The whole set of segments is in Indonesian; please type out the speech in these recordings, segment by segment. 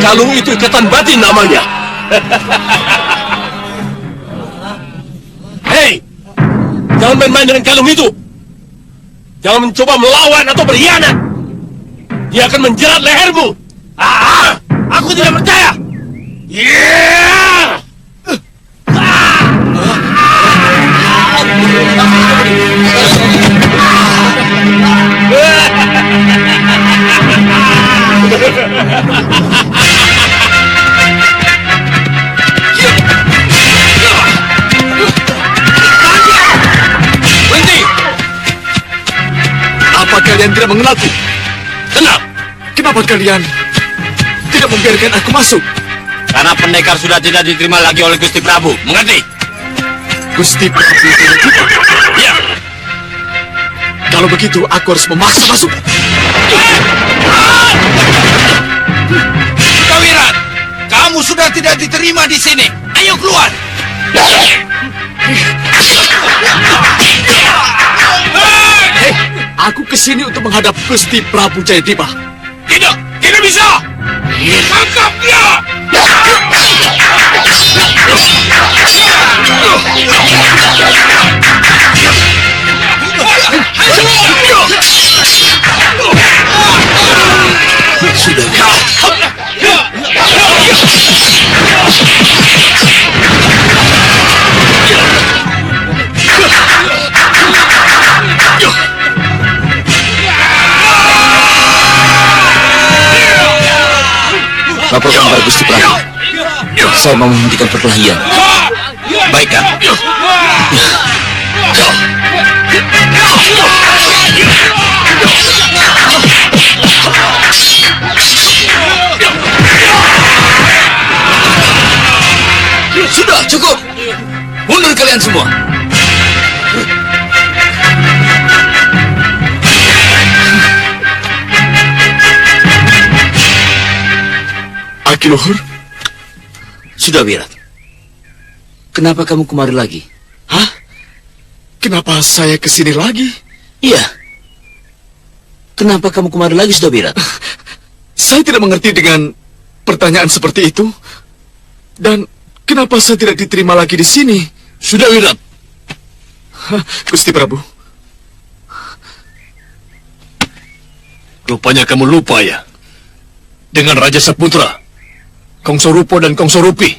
Kalung itu ikatan batin namanya. Hei, jangan main-main dengan kalung itu. Jangan mencoba melawan atau berkhianat. Dia akan menjerat lehermu. Aku tidak percaya. Yeah! Berhenti! Apa kalian tidak mengenalku? Tenang! Kenapa kalian tidak membiarkan aku masuk? Karena pendekar sudah tidak diterima lagi oleh Gusti Prabu. Mengerti? Gusti Prabu tidak terima? Ya! Kalau begitu, aku harus memaksa masuk. Sudawirat, kamu sudah tidak diterima di sini. Ayo keluar. Hei, aku kesini untuk menghadap Gusti Prabu Jayadipa. Tidak, tidak bisa. Tangkap dia. Laporkan kepada Gusti Prabu. Saya mau menghentikan perkelahian. Baik, Kak. Sudah, cukup. Mundur kalian semua. Akiluhur, Sudawirat, kenapa kamu kemari lagi? hah? Kenapa saya kesini lagi? Iya. Kenapa kamu kemari lagi, Sudawirat? Saya tidak mengerti dengan pertanyaan seperti itu. Dan kenapa saya tidak diterima lagi di sini? Sudawirat, Gusti Prabu. rupanya kamu lupa ya. Dengan Raja Saputra, Kongso Rupo dan Kongso Rupi.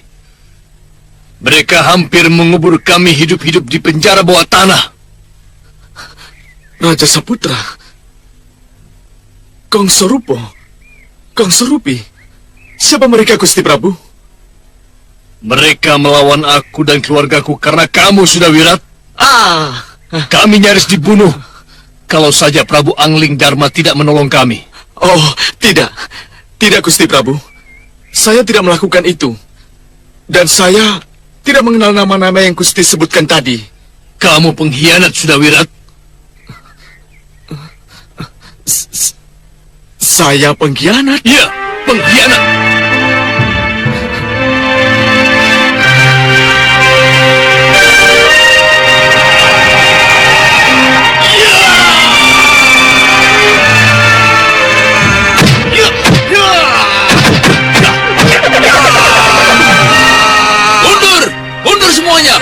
Mereka hampir mengubur kami hidup-hidup di penjara bawah tanah. Raja Saputra, Kongso Rupo, Kongso Rupi. Siapa mereka, Gusti Prabu? Mereka melawan aku dan keluargaku karena kamu, Sudawirat. Kami nyaris dibunuh kalau saja Prabu Angling Dharma tidak menolong kami. Oh, tidak. Tidak, Gusti Prabu. Saya tidak melakukan itu. Dan saya tidak mengenal nama-nama yang Gusti sebutkan tadi. Kamu pengkhianat, Sudawirat. Saya pengkhianat? Ya, pengkhianat. Mundur semuanya.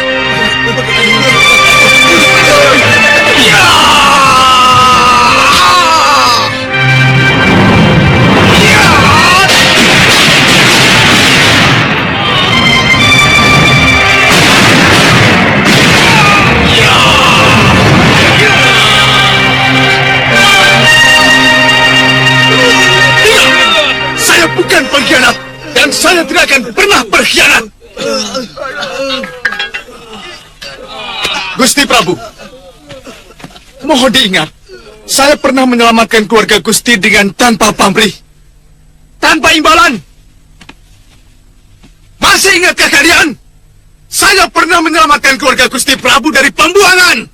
Saya bukan pengkhianat. Dan saya tidak akan pernah berkhianat. Gusti Prabu, mohon diingat, saya pernah menyelamatkan keluarga Gusti dengan tanpa pamrih, tanpa imbalan. Masih ingatkah kalian? Saya pernah menyelamatkan keluarga Gusti Prabu dari pembuangan.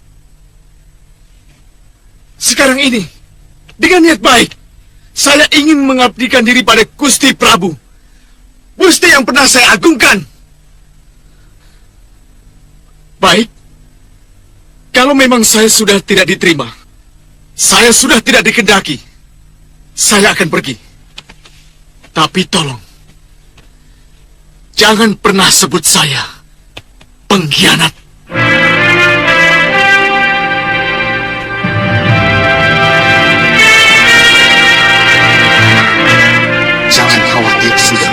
Sekarang ini, dengan niat baik, saya ingin mengabdikan diri pada Gusti Prabu, Gusti yang pernah saya agungkan. Baik. Kalau memang saya sudah tidak diterima, saya sudah tidak dikehendaki, saya akan pergi. Tapi tolong, Jangan pernah sebut saya pengkhianat. Jangan khawatir, sudah.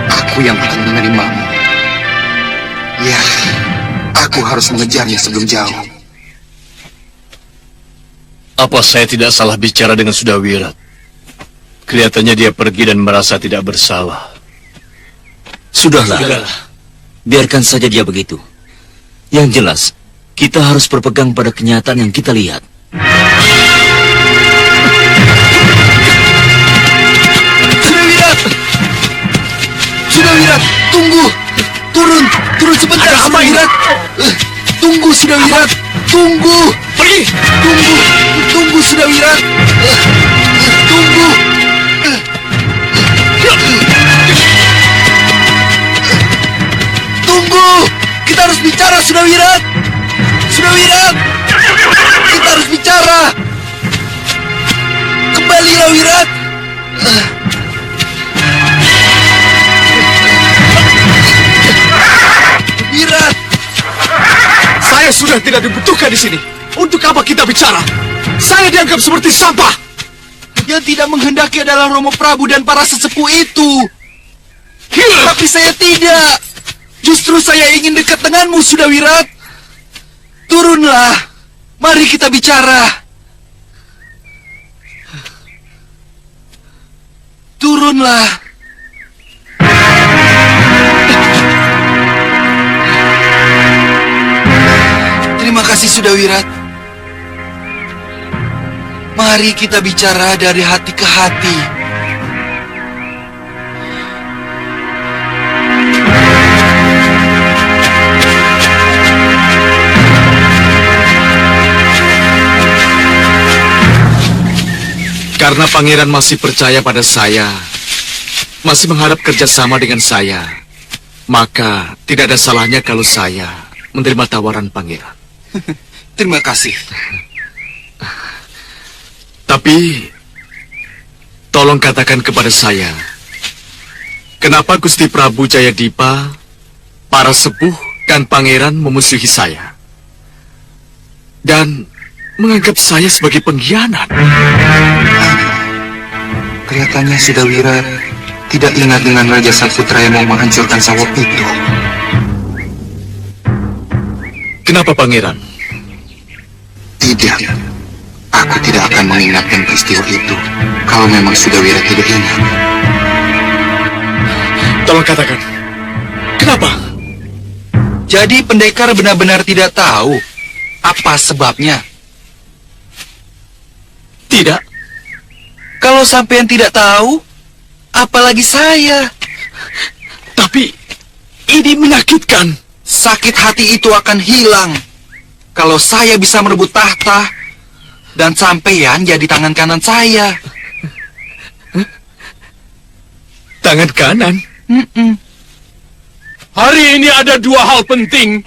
Aku yang akan menerimamu. Ya, aku harus mengejarnya sebelum jauh. Apa saya tidak salah bicara dengan Sudawirat? Kelihatannya dia pergi dan merasa tidak bersalah. Sudahlah. Biarkan saja dia begitu. Yang jelas, kita harus berpegang pada kenyataan yang kita lihat. Sudawirat, tunggu. Turun sebentar, Sudawirat. Tunggu, Sudawirat. Tunggu. Pergi. Tunggu, Sudawirat. Tunggu. Tunggu. Kita harus bicara, Sudawirat. Sudawirat. Kita harus bicara. Kembalilah, Wirat. Wirat. Saya sudah tidak dibutuhkan di sini. Untuk apa kita bicara? Saya dianggap seperti sampah. Yang tidak menghendaki adalah Romo Prabu dan para sesepuh itu. Tapi saya tidak. Justru saya ingin dekat denganmu, Sudawirat. Turunlah. Mari kita bicara. Turunlah. Terima kasih, Sudawirat. Mari kita bicara dari hati ke hati. Karena pangeran masih percaya pada saya, masih mengharap kerjasama dengan saya, maka tidak ada salahnya kalau saya menerima tawaran pangeran. Terima kasih. Tapi, tolong katakan kepada saya, kenapa Gusti Prabu Jayadipa, para sepuh dan pangeran memusuhi saya? Dan menganggap saya sebagai pengkhianat. Kelihatannya Sudawirat tidak ingat dengan Raja Saputra yang mau menghancurkan sawah itu. Kenapa, pangeran? Tidak. Aku tidak akan mengingatkan peristiwa itu kalau memang Sudawirat tidak ingat. Tolong katakan, kenapa? Jadi pendekar benar-benar tidak tahu apa sebabnya? Tidak. Kalau sampean tidak tahu, apalagi saya. Tapi, ini menyakitkan. Sakit hati itu akan hilang kalau saya bisa merebut tahta dan sampean jadi tangan kanan saya. Tangan kanan? Hari ini ada dua hal penting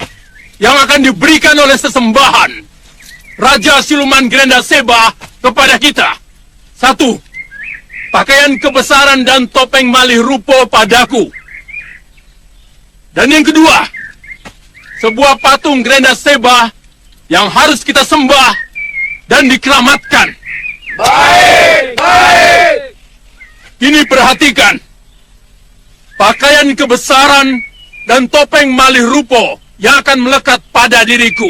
yang akan diberikan oleh sesembahan Raja Siluman Grenda Seba kepada kita. 1. Pakaian kebesaran dan topeng malih rupo padaku. Dan yang kedua, sebuah patung Grenda Seba yang harus kita sembah dan dikeramatkan. Baik. Kini perhatikan. Pakaian kebesaran dan topeng malih rupo yang akan melekat pada diriku.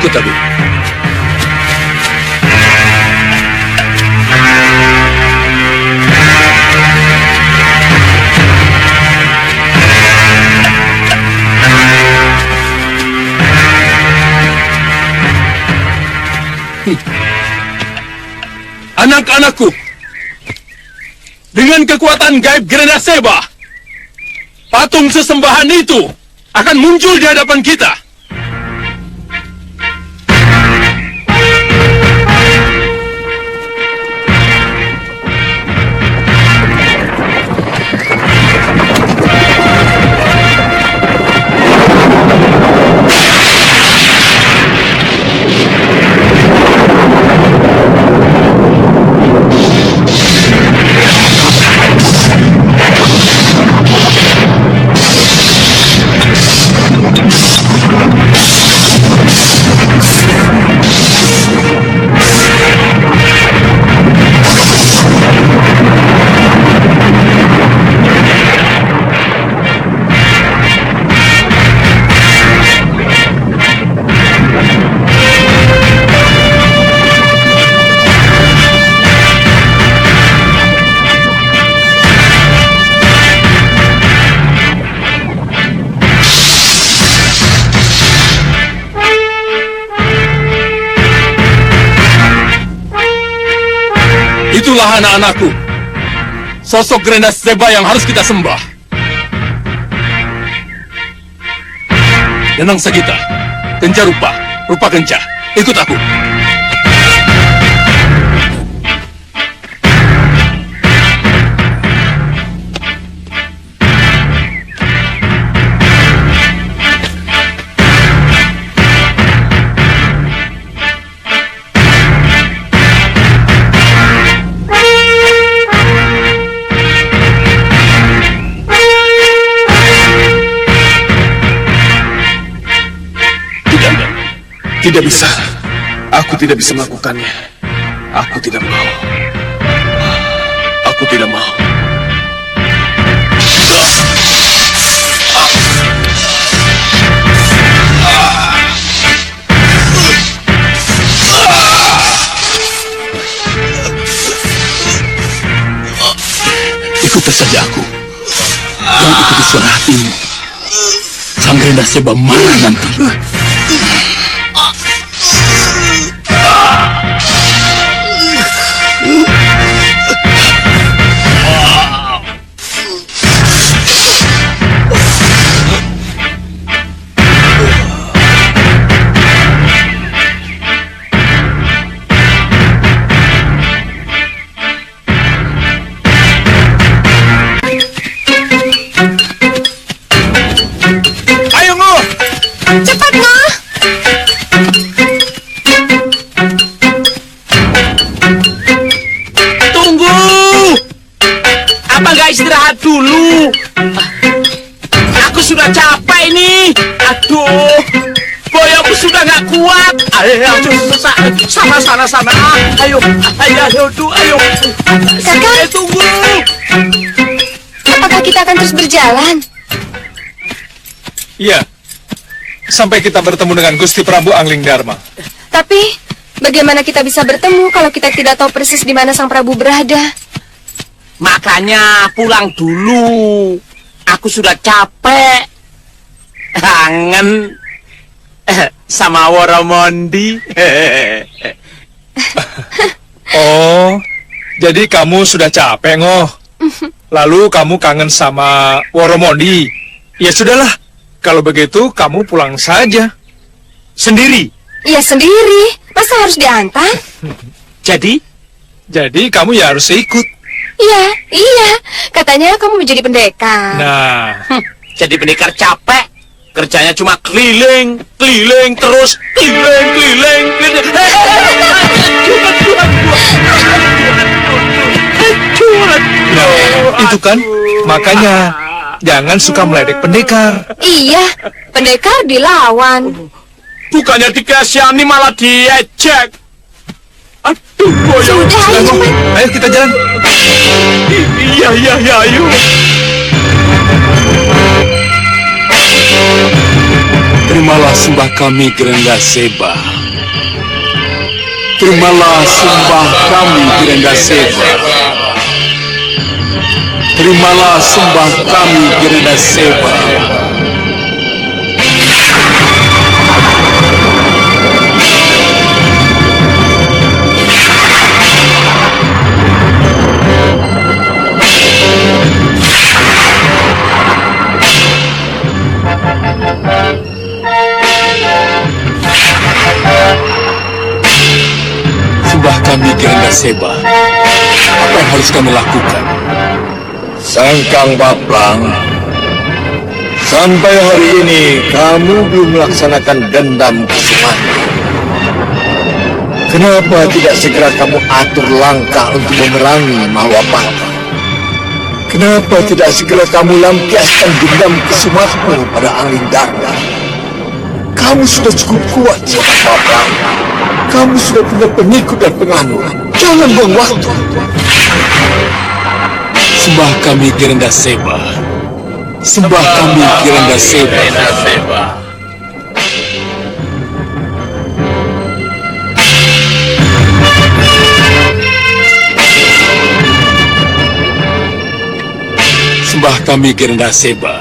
Ikut aku. Anak-anakku, dengan kekuatan gaib Grenda Seba, patung sesembahan itu akan muncul di hadapan kita. Itulah anak-anakku, sosok Grenda Seba yang harus kita sembah. Danang Sagita, Kenca Rupa, Rupa Kenca, ikut aku. Tidak bisa. Aku tidak bisa melakukannya. Aku tidak mau. Aku tidak mau. Ikuti saja aku. Jangan ikuti suara hatimu. Sang Grenda Seba marah nanti. Cepat, Ngo! Tunggu! Apa nggak istirahat dulu? Aku sudah capek ini. Aduh, boyaku sudah nggak kuat. Ayo, sana. Ayo, ayo. Kakak, Tunggu. apakah kita akan terus berjalan? Iya. Sampai kita bertemu dengan Gusti Prabu Angling Dharma. Tapi, bagaimana kita bisa bertemu kalau kita tidak tahu persis di mana Sang Prabu berada? Makanya pulang dulu. Aku sudah capek. Kangen sama Woromondi. Oh, jadi kamu sudah capek, Ngoh. Lalu kamu kangen sama Woromondi. Ya sudahlah, kalau begitu kamu pulang saja. Sendiri. Ya sendiri, masa harus diantar? Jadi? Jadi kamu ya harus ikut. Iya, katanya kamu menjadi pendekar. Nah, Jadi pendekar capek. Kerjanya cuma keliling terus. Keliling. itu kan makanya jangan suka meledek pendekar. Iya, pendekar dilawan. Bukannya dikasihani malah diejek. Aduh, boyo. Sudah, ayo cepat. Ayo kita jalan. Iya, ayo. Terima Terimalah sembah kami, Gerenda Seba. Terimalah sembah kami, Gerenda Seba. Terimalah sembah kami, Gerenda Seba. Sembah kami, Gerenda Seba. Apa yang harus kami lakukan? Sangkang Baplang, sampai hari ini kamu belum melaksanakan dendam Kesumana. Kenapa tidak segera kamu atur langkah untuk memerangi Mahwapati? Kenapa tidak segera kamu lampiaskan dendam Kesumatmu pada Anglingdarma? Kamu sudah cukup kuat, Sangkang Baplang. Kamu sudah punya pengikut dan penganut. Jangan buang waktu. Sembah kami, Gerenda Seba. Sembah kami, Gerenda Seba. Sembah kami, Gerenda Seba.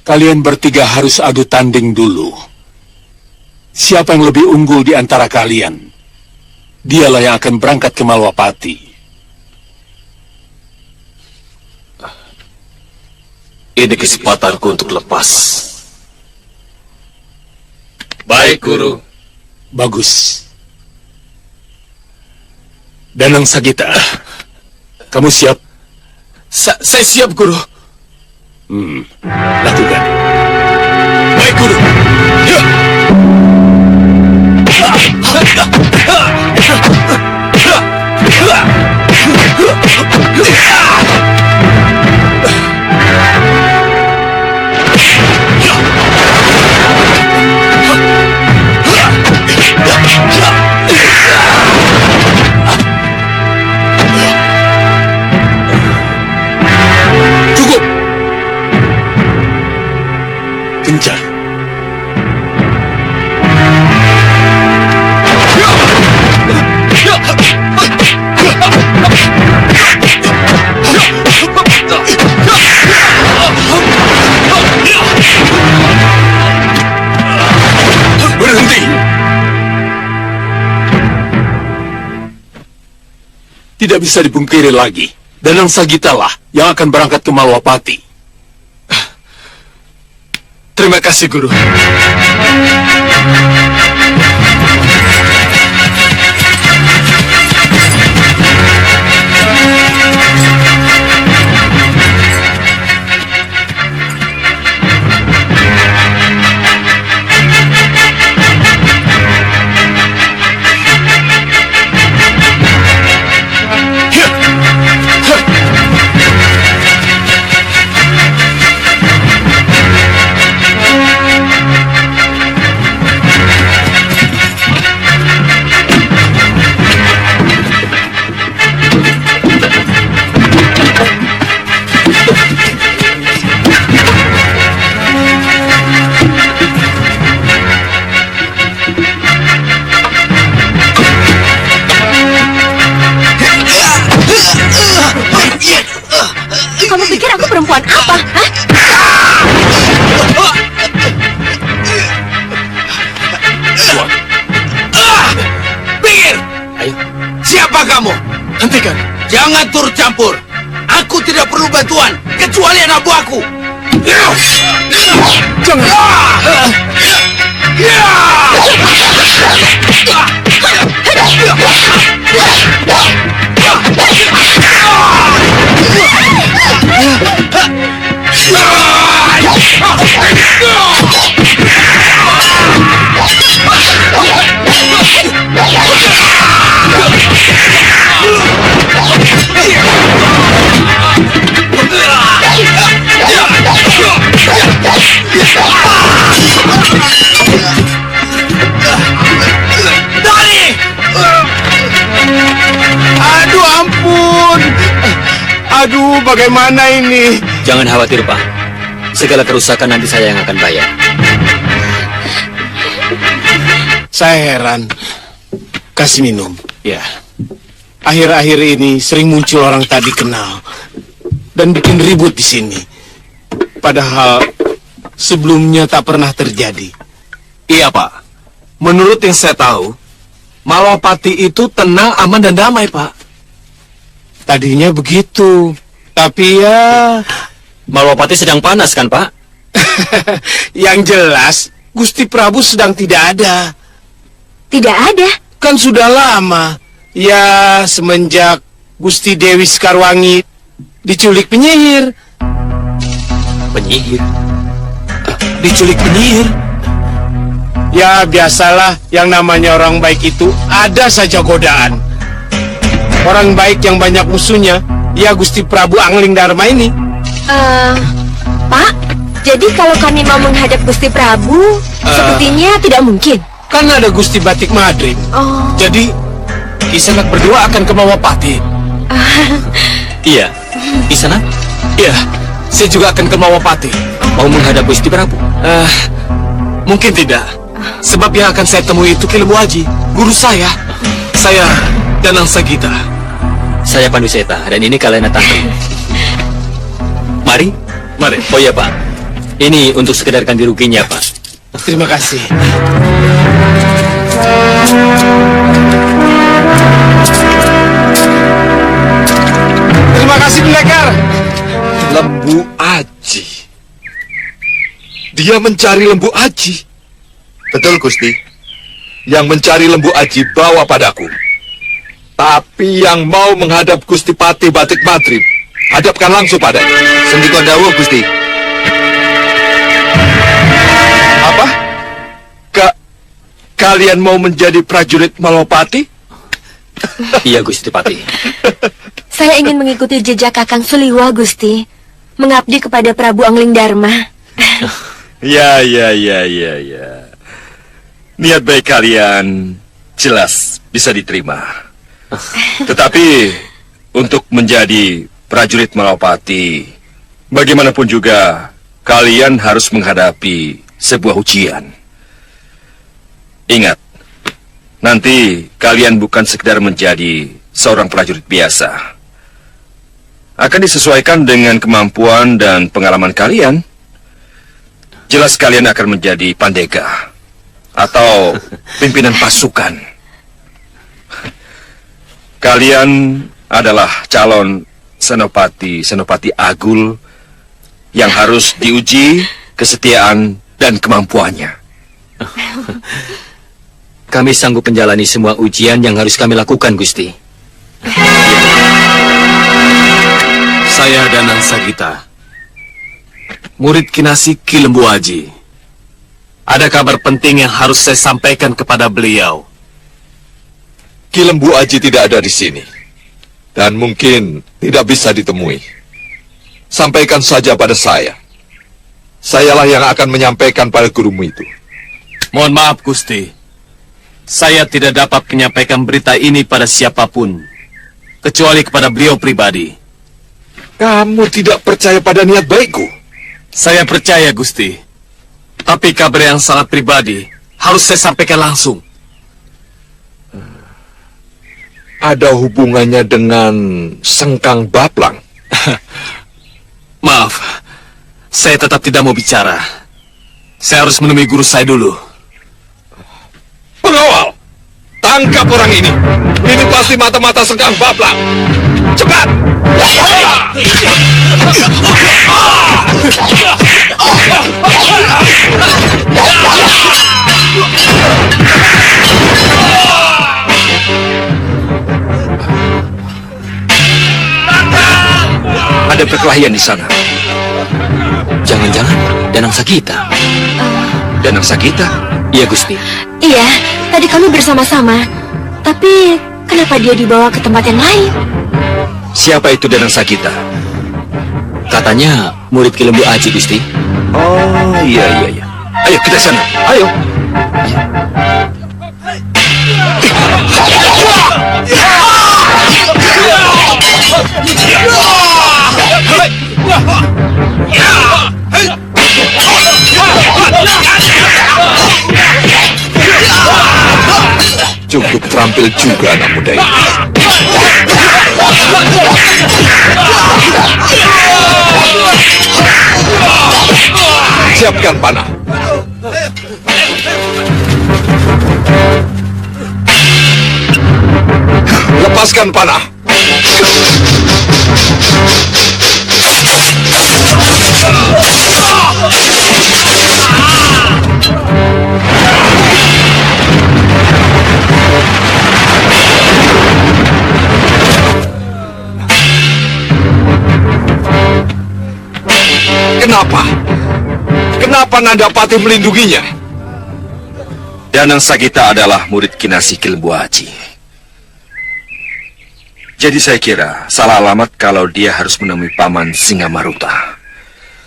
Kalian bertiga harus adu tanding dulu. Siapa yang lebih unggul di antara kalian, dialah yang akan berangkat ke Malwapati. Ini kesempatanku untuk lepas. Baik, Guru. Bagus. Danang Sagita, kamu siap? Saya siap, Guru. Lakukan. Baik, Guru. Ya. Cukup. Kencang. Berhenti. Tidak bisa dipungkiri lagi. Danang Sagita lah yang akan berangkat ke Malwapati. Terima kasih, Guru. Kamu pikir aku perempuan apa? Hah? Pinggir! Siapa kamu? Hentikan. Jangan turut campur. Aku tidak perlu bantuan, kecuali anak buahku. Aduh, ampun. Aduh, bagaimana ini? Jangan khawatir, Pak. Segala kerusakan nanti saya yang akan bayar. Saya heran. Kasih minum. Ya. Akhir-akhir ini sering muncul orang tak dikenal dan bikin ribut di sini. Padahal sebelumnya tak pernah terjadi. Iya, Pak. Menurut yang saya tahu, Malwapati itu tenang, aman, dan damai, Pak. Tadinya begitu, tapi ya... Malwapati sedang panas kan, Pak? Yang jelas, Gusti Prabu sedang tidak ada. Tidak ada. Kan sudah lama. Ya, semenjak Gusti Dewi Sekarwangi diculik penyihir. Penyihir? Diculik penyihir? Ya, biasalah, yang namanya orang baik itu ada saja godaan. Orang baik yang banyak musuhnya, ya Gusti Prabu Angling Dharma ini. Pak, jadi kalau kami mau menghadap Gusti Prabu, sepertinya tidak mungkin. Kan ada Gusti Batik Madrim. Oh. Jadi, Kisanak berdua akan ke Malwapati. Iya. Di sana? Iya, saya juga akan ke Malwapati. Mau menghadap Gusti Prabu? Mungkin tidak. Sebab yang akan saya temui itu Ki Lembu Aji, guru saya. Saya Danang Sagita. Saya Pandu Seta, dan ini Kalena Tantri. Mari. Mari. Oh iya, Pak. Ini untuk sekedar ganti ruginya, Pak. Terima kasih. Terima kasih, pendekar. Lembu Aji. Dia mencari Lembu Aji. Betul, Gusti. Yang mencari Lembu Aji bawa padaku. Tapi yang mau menghadap Gusti Pati Batik Madrim, hadapkan langsung padanya. Sendikon dawuh, Gusti. Apa? Kalian mau menjadi prajurit Malwapati? Iya, Gusti Pati. Saya ingin mengikuti jejak Kakang Suliwa, Gusti. Mengabdi kepada Prabu Angling Dharma. Ya. Niat baik kalian jelas bisa diterima. Tetapi untuk menjadi prajurit Malwapati, bagaimanapun juga kalian harus menghadapi sebuah ujian. Ingat, nanti kalian bukan sekedar menjadi seorang prajurit biasa. Akan disesuaikan dengan kemampuan dan pengalaman kalian. Jelas kalian akan menjadi pandega atau pimpinan pasukan. Kalian adalah calon senopati Agul yang harus diuji kesetiaan dan kemampuannya. Kami sanggup menjalani semua ujian yang harus kami lakukan, Gusti. Saya Danang Sagita, murid kinasi Ki Lembu Aji. Ada kabar penting yang harus saya sampaikan kepada beliau. Ki Lembu Aji tidak ada di sini. Dan mungkin tidak bisa ditemui. Sampaikan saja pada saya. Sayalah yang akan menyampaikan pada gurumu itu. Mohon maaf, Gusti. Saya tidak dapat menyampaikan berita ini pada siapapun, kecuali kepada beliau pribadi. Kamu tidak percaya pada niat baikku? Saya percaya, Gusti. Tapi kabar yang sangat pribadi harus saya sampaikan langsung. Ada hubungannya dengan Sengkang Baplang? Maaf, saya tetap tidak mau bicara. Saya harus menemui guru saya dulu. Pengawal! Tangkap orang ini! Ini pasti mata-mata Sengkang Baplang! Cepat! Ada perkelahian di sana. Jangan-jangan Danang Sagita. Danang Sagita? Iya, Gusti. Iya, tadi kami bersama-sama. Tapi kenapa dia dibawa ke tempat yang lain? Siapa itu Danang Sagita? Katanya murid Ki Lembu Aji, Gusti. Oh, iya. Ayo kita sana. Ayo. Cukup terampil juga anak muda ini. Siapkan panah. Lepaskan panah. Kenapa? Kenapa Nandapati melindunginya? Danang Sagita adalah murid Kinasi Kilembu Aji. Jadi saya kira salah alamat kalau dia harus menemui Paman Singamaruta.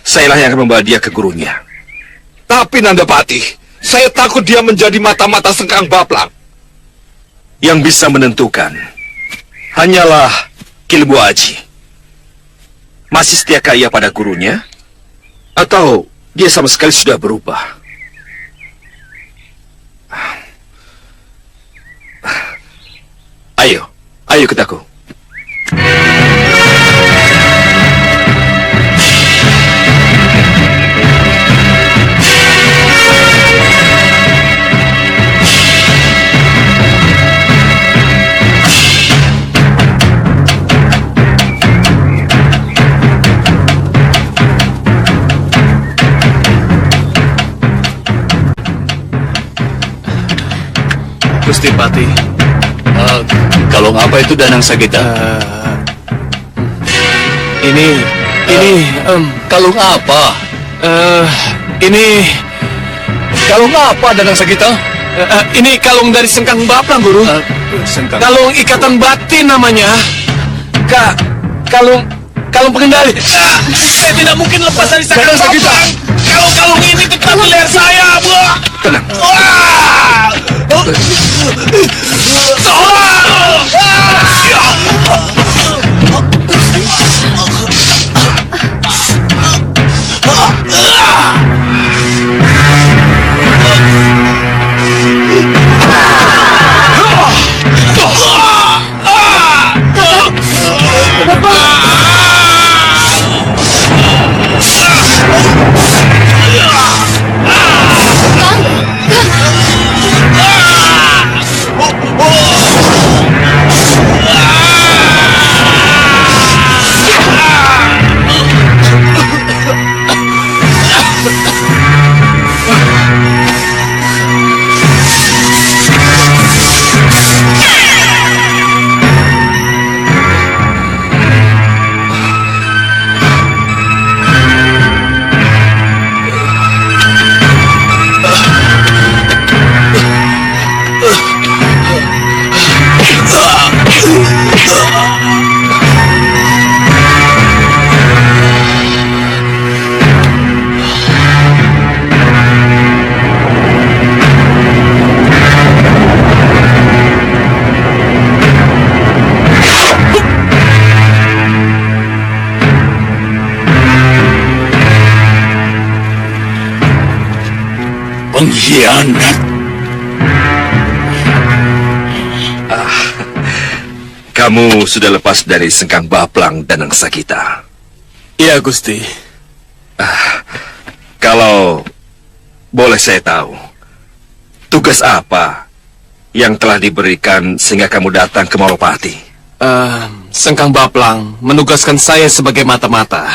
Sayalah yang akan membawa dia ke gurunya. Tapi Nandapati, saya takut dia menjadi mata-mata Sengkang Baplang. Yang bisa menentukan hanyalah Kilembu Aji. Masih setiakah ia pada gurunya? Atau dia sama sekali sudah berubah? Ayo ketaku. Gusti Pati, kalung apa itu Danang Sagita? Ini Kalung apa? ini Kalung apa Danang Sagita? ini kalung dari Sengkang Baplang, Guru. Sengkang. Kalung ikatan batin namanya. Kalung pengendali. Saya tidak mungkin lepas dari Sengkang Baplang. Kalau kalung ini tetap di leher saya, Bu. Tenang. Pengkhianat. Kamu sudah lepas dari Sengkang Baplang Danang Sagita. Iya, Gusti. Kalau boleh saya tahu, tugas apa yang telah diberikan sehingga kamu datang ke Malopati? Sengkang Baplang menugaskan saya sebagai mata-mata,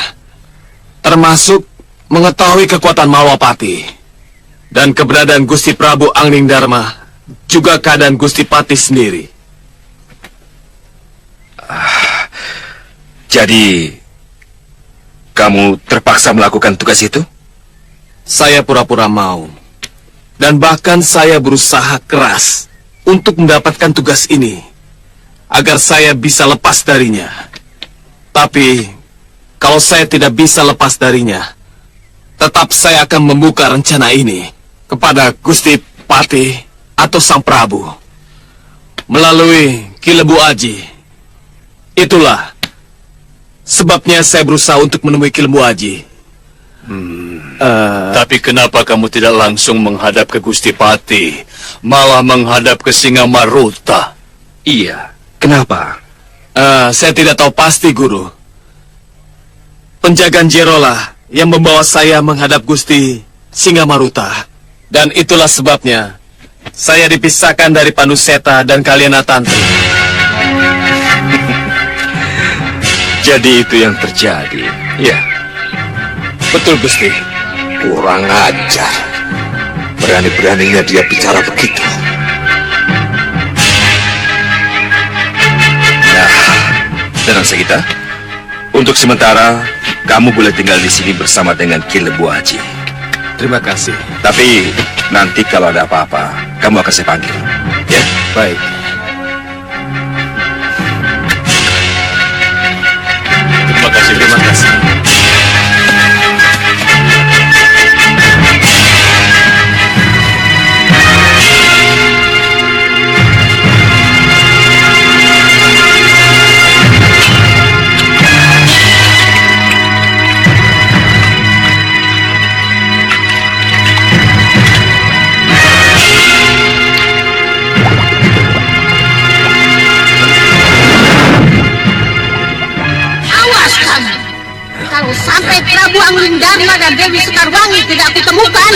termasuk mengetahui kekuatan Malwapati dan keberadaan Gusti Prabu Angling Dharma, juga keadaan Gusti Pati sendiri. Jadi, kamu terpaksa melakukan tugas itu? Saya pura-pura mau, dan bahkan saya berusaha keras untuk mendapatkan tugas ini, agar saya bisa lepas darinya. Tapi, kalau saya tidak bisa lepas darinya, tetap saya akan membuka rencana ini kepada Gusti Pati atau Sang Prabu melalui Kilembu Aji. Itulah sebabnya saya berusaha untuk menemui Kilembu Aji, Tapi kenapa kamu tidak langsung menghadap ke Gusti Pati, malah menghadap ke Singamaruta? Iya, kenapa? Saya tidak tahu pasti, Guru. Penjagaan Jerolah yang membawa saya menghadap Gusti Singamaruta. Dan itulah sebabnya saya dipisahkan dari Panduseta dan Kalianatantri. Jadi itu yang terjadi. Ya, Betul, Gusti. Kurang ajar. Berani-beraninya dia bicara begitu. Tenang Segita. Untuk sementara, kamu boleh tinggal di sini bersama dengan Ki Lembu Aji. Terima kasih. Tapi nanti kalau ada apa-apa, kamu akan saya panggil. Ya? Baik. Terima kasih, terima kasih. Kalau sampai Prabu Anglingdarma dan Dewi Sekarwangi tidak kutemukan,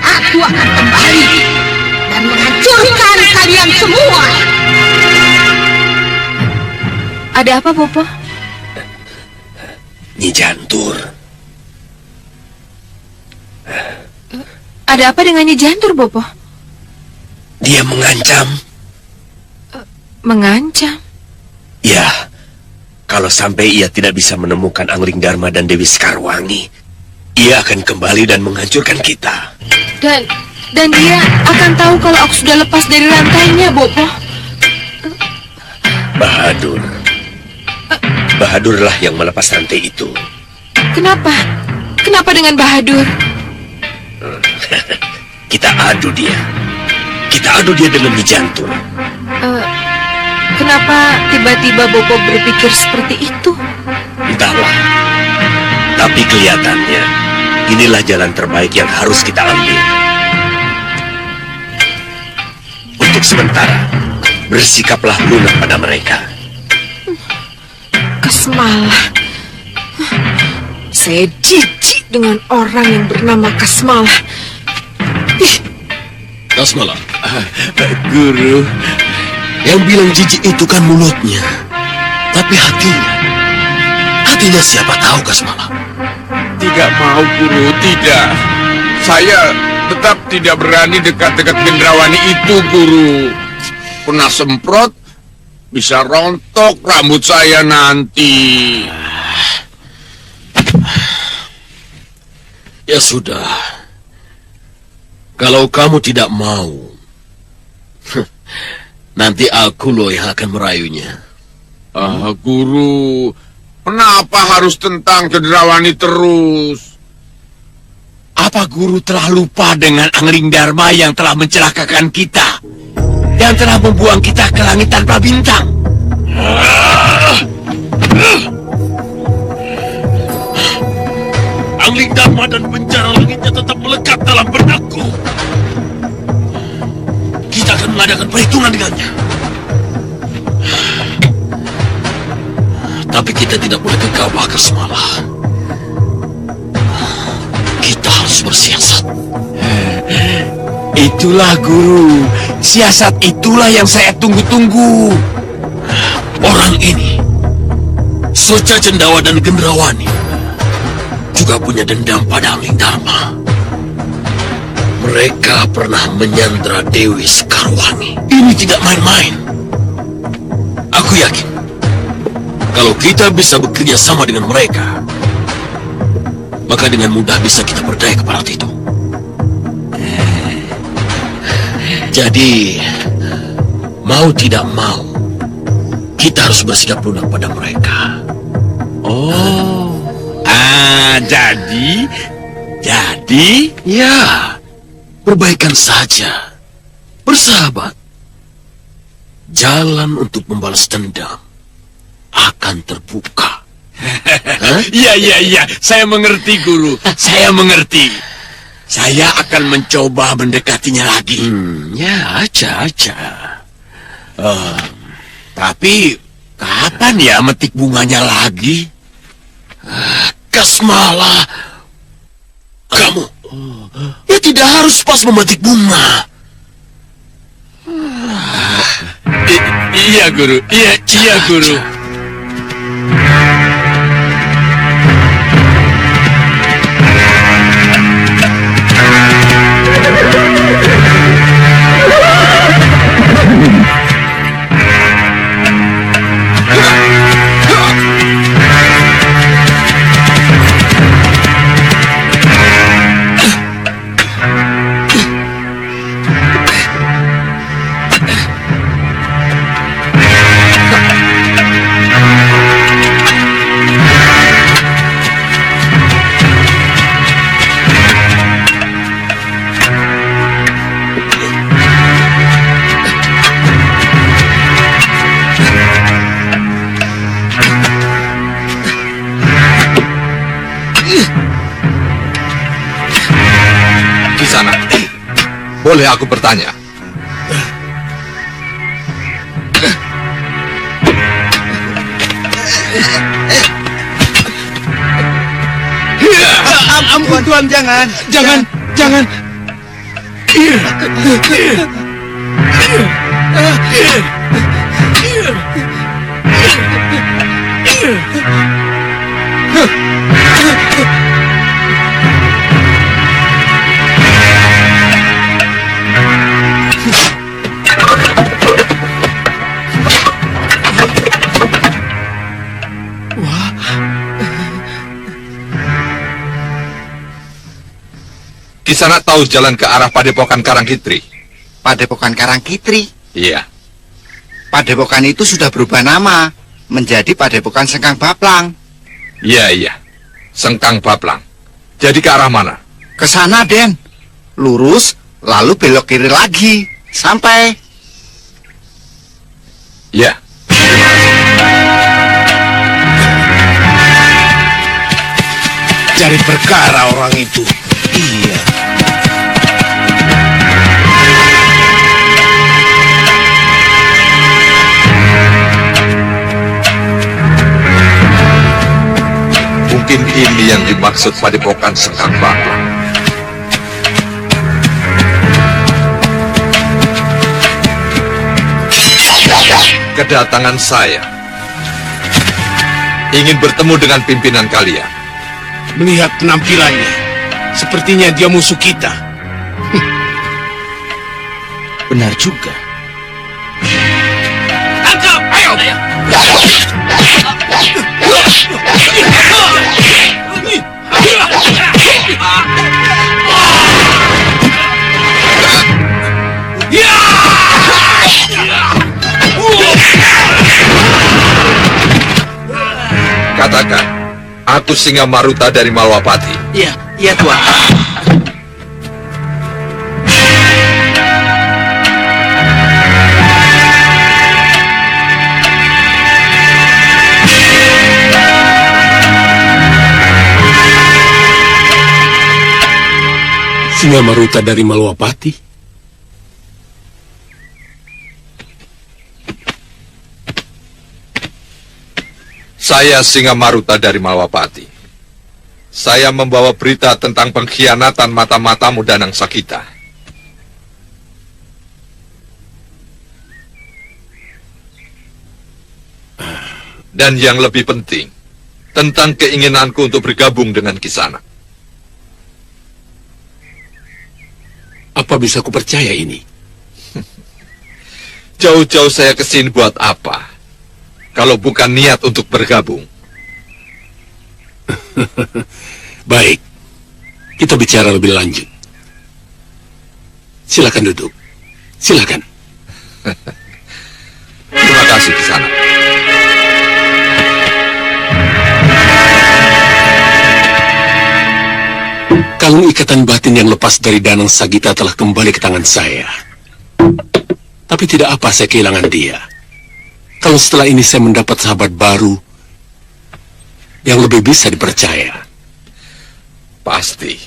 aku akan kembali dan menghancurkan kalian semua. Ada apa, Bopo? Nyi Jantur. Ada apa dengan Nyi Jantur, Bopo? Dia mengancam. Mengancam? Ya, kalau sampai ia tidak bisa menemukan Anglingdarma dan Dewi Sekarwangi, ia akan kembali dan menghancurkan kita. Dan dia akan tahu kalau aku sudah lepas dari rantainya, Bopo. Bahadur. Bahadurlah yang melepas rantai itu. Kenapa? Kenapa dengan Bahadur? Kita adu dia. Kita adu dia dengan Nyi Jantur. Kenapa tiba-tiba Bopo berpikir seperti itu? Entahlah. Tapi kelihatannya inilah jalan terbaik yang harus kita ambil. Untuk sementara, bersikaplah lunak pada mereka. Kasmalah. Saya jijik dengan orang yang bernama Kasmalah. Kasmalah. Guru, yang bilang jijik itu kan mulutnya. Tapi hatinya siapa tahu, Kasmalah. Tidak mau, Guru, tidak. Saya tetap tidak berani dekat-dekat Gendrawani itu, Guru. Kena semprot, bisa rontok rambut saya nanti. Ya sudah. Kalau kamu tidak mau, nanti aku loh yang akan merayunya. Guru, kenapa harus tentang Gendrawani terus? Apa Guru telah lupa dengan Anglingdarma yang telah mencelakakan kita? Yang telah membuang kita ke langit tanpa bintang? Anglingdarma dan penjara langitnya tetap melekat dalam benakku. Kita akan mengadakan perhitungan dengannya. Tapi kita tidak boleh gegabah, Kasmalah. Kita harus bersiasat. Itulah Guru, siasat itulah yang saya tunggu-tunggu. Orang ini, Soca Cendawa dan Gendrawani, juga punya dendam pada Anglingdarma. Mereka pernah menyandra Dewi Sekarwangi. Ini tidak main-main. Aku yakin, kalau kita bisa bekerja sama dengan mereka, maka dengan mudah bisa kita berdaya kepada itu. Jadi, mau tidak mau, kita harus bersikap lunak pada mereka. Jadi? Ya, perbaikan saja. Bersahabat. Jalan untuk membalas dendam akan terbuka. Iya, saya mengerti, Guru. Saya mengerti. Saya akan mencoba mendekatinya lagi. Ya, aja. Tapi, kapan ya metik bunganya lagi? Kasmala, kamu ya tidak harus pas memetik bunga. Iya, Guru. Iya, Guru. Kisana, boleh aku bertanya? Ampun Tuan, jangan. Kisana tahu jalan ke arah Padepokan Karangkitri? Padepokan Karangkitri? Iya. Padepokan itu sudah berubah nama menjadi Padepokan Sengkang Baplang. Iya. Sengkang Baplang. Jadi ke arah mana? Ke sana, Den. Lurus, lalu belok kiri lagi. Sampai. Ya. Cari perkara orang itu. Iya. Mungkin ini yang dimaksud Padepokan Sengkang Baplang. Kedatangan saya ingin bertemu dengan pimpinan kalian. Melihat penampilannya, sepertinya dia musuh kita. Benar juga. Tangkap! Ayo! Katakan, aku Singamaruta dari Malwapati. Iya Tuan. Singamaruta dari Malwapati? Saya Singamaruta dari Malwapati. Saya membawa berita tentang pengkhianatan mata-matamu Danang Sakita. Dan yang lebih penting, tentang keinginanku untuk bergabung dengan Kisana. Apa bisa ku percaya ini? Jauh-jauh saya kesini buat apa? Kalau bukan niat untuk bergabung. Baik, kita bicara lebih lanjut. Silakan duduk. Silakan. Terima kasih, Kisana. Kalung ikatan batin yang lepas dari Danang Sagita telah kembali ke tangan saya. Tapi tidak apa saya kehilangan dia. Kalau setelah ini saya mendapat sahabat baru yang lebih bisa dipercaya. Pasti.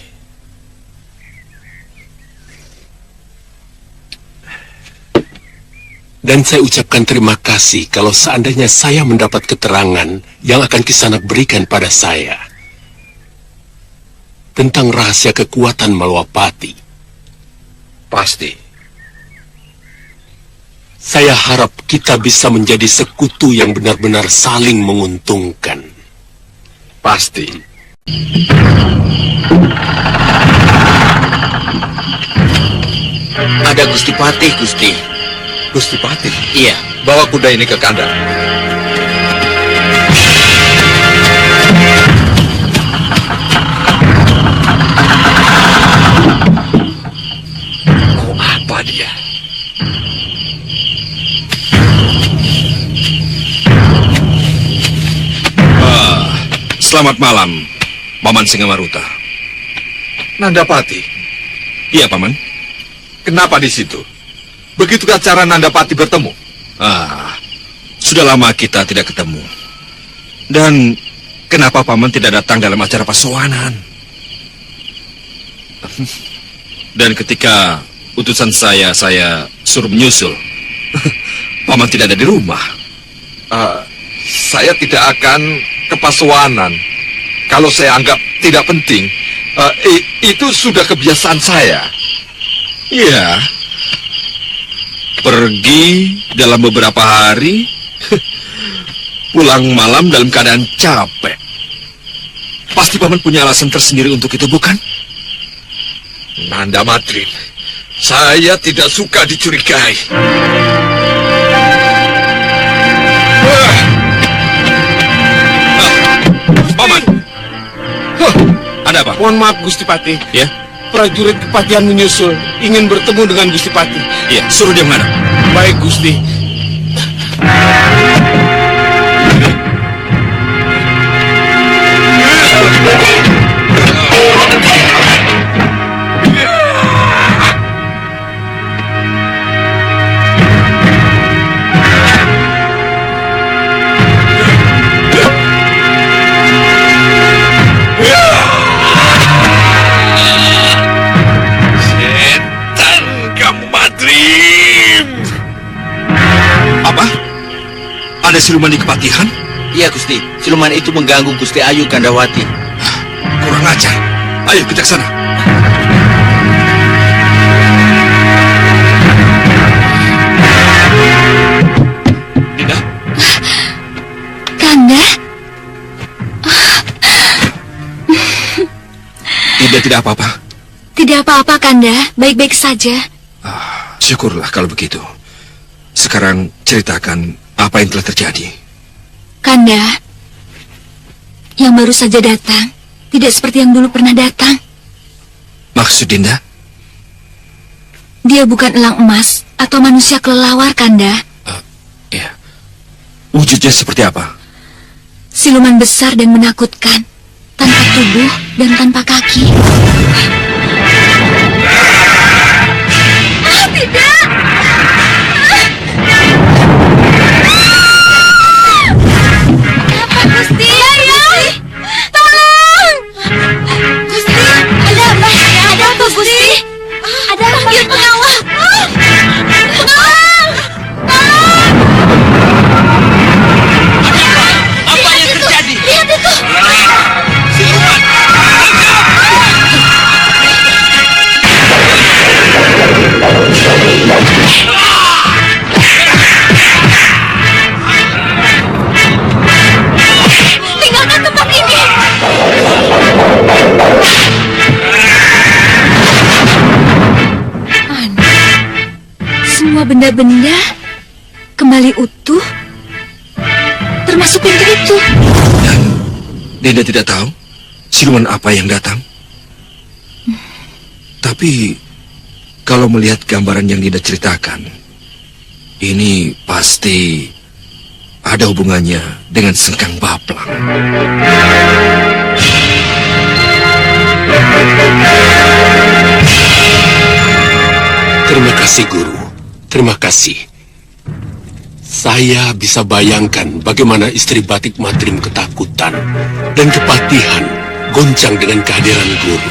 Dan saya ucapkan terima kasih kalau seandainya saya mendapat keterangan yang akan Kisanak berikan pada saya tentang rahasia kekuatan Malwapati. Pasti. Saya harap kita bisa menjadi sekutu yang benar-benar saling menguntungkan. Pasti. Ada Gusti Patih, Gusti. Gusti Patih? Iya. Bawa kuda ini ke kandang. Mau apa dia? Selamat malam, Paman Singamaruta. Nandapati? Iya, Paman. Kenapa di situ? Begitukah cara Nandapati bertemu? Sudah lama kita tidak ketemu. Dan kenapa Paman tidak datang dalam acara pasowanan? Dan ketika utusan saya suruh menyusul, Paman tidak ada di rumah. Saya tidak akan ke pasowanan kalau saya anggap tidak penting. Itu sudah kebiasaan saya. Iya. Pergi dalam beberapa hari, pulang malam dalam keadaan capek. Pasti Paman punya alasan tersendiri untuk itu, bukan? Nanda Matrin, saya tidak suka dicurigai. Paman, ada apa? Mohon maaf, Gusti Patih. Ya? Prajurit Kepatihan menyusul, ingin bertemu dengan Gusti Patih. Iya, suruh dia menghadap. Baik, Gusti. Ada siluman di Kepatihan? Iya, Gusti. Siluman itu mengganggu Gusti Ayu Kandawati. Kurang ajar. Ayo kita ke sana. Dinda? Kanda? Dinda tidak apa-apa? Tidak apa-apa, Kanda. Baik-baik saja. Syukurlah kalau begitu. Sekarang ceritakan apa yang telah terjadi. Kanda, yang baru saja datang, tidak seperti yang dulu pernah datang. Maksud Dinda? Dia bukan elang emas atau manusia kelelawar, Kanda. Iya. Wujudnya seperti apa? Siluman besar dan menakutkan, tanpa tubuh dan tanpa kaki. Tidak! Gusti, ayah! Tolong! Gusti, ada apa? Ada apa, Gusti? Ada apa? Panggil pengawal! Pengawal! Tolong! Apa yang terjadi? Lihat itu! Siluman! Tinggalkan tempat ini! Aneh. Semua benda-benda kembali utuh, termasuk pintu itu. Dan Dinda tidak tahu siluman apa yang datang. Tapi kalau melihat gambaran yang Dinda ceritakan, ini pasti ada hubungannya dengan Sengkang Baplang. Terima kasih, Guru. Terima kasih. Saya bisa bayangkan bagaimana istri Batik Madrim ketakutan dan kepatihan goncang dengan kehadiran guru.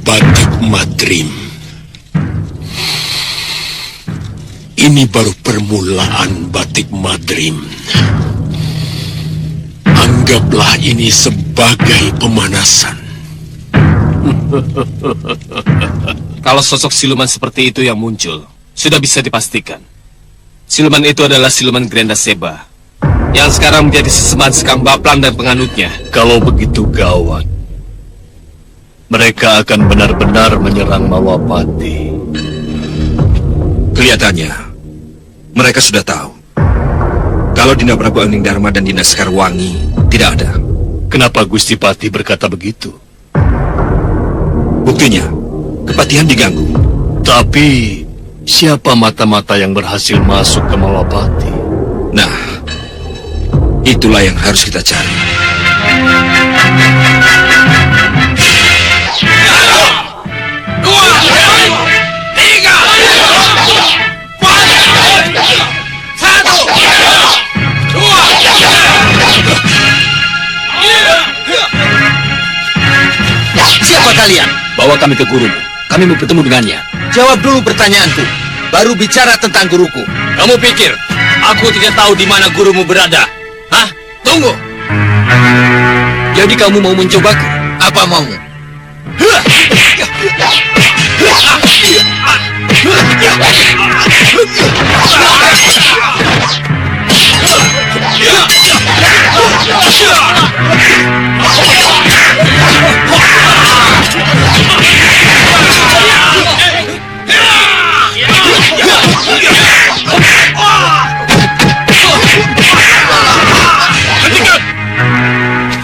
Batik Madrim. Ini baru permulaan Batik Madrim. Anggaplah ini sebagai pemanasan. Kalau sosok siluman seperti itu yang muncul, sudah bisa dipastikan. Siluman itu adalah siluman Grenda Seba, yang sekarang menjadi sesembahan Sekang Baplang dan penganutnya. Kalau begitu gawat, mereka akan benar-benar menyerang Malwapati. Kelihatannya, mereka sudah tahu kalau Dinda Prabu Angling Dharma dan Dinda Sekarwangi tidak ada. Kenapa Gusti Patih berkata begitu? Buktinya, kepatihan diganggu. Tapi, siapa mata-mata yang berhasil masuk ke Malwapati? Nah, itulah yang harus kita cari. Siapa kalian? Bawa kami ke gurumu. Kami mau bertemu dengannya. Jawab dulu pertanyaanku, baru bicara tentang guruku. Kamu pikir aku tidak tahu di mana gurumu berada? Hah? Tunggu. Jadi kamu mau mencobaku? Apa maumu?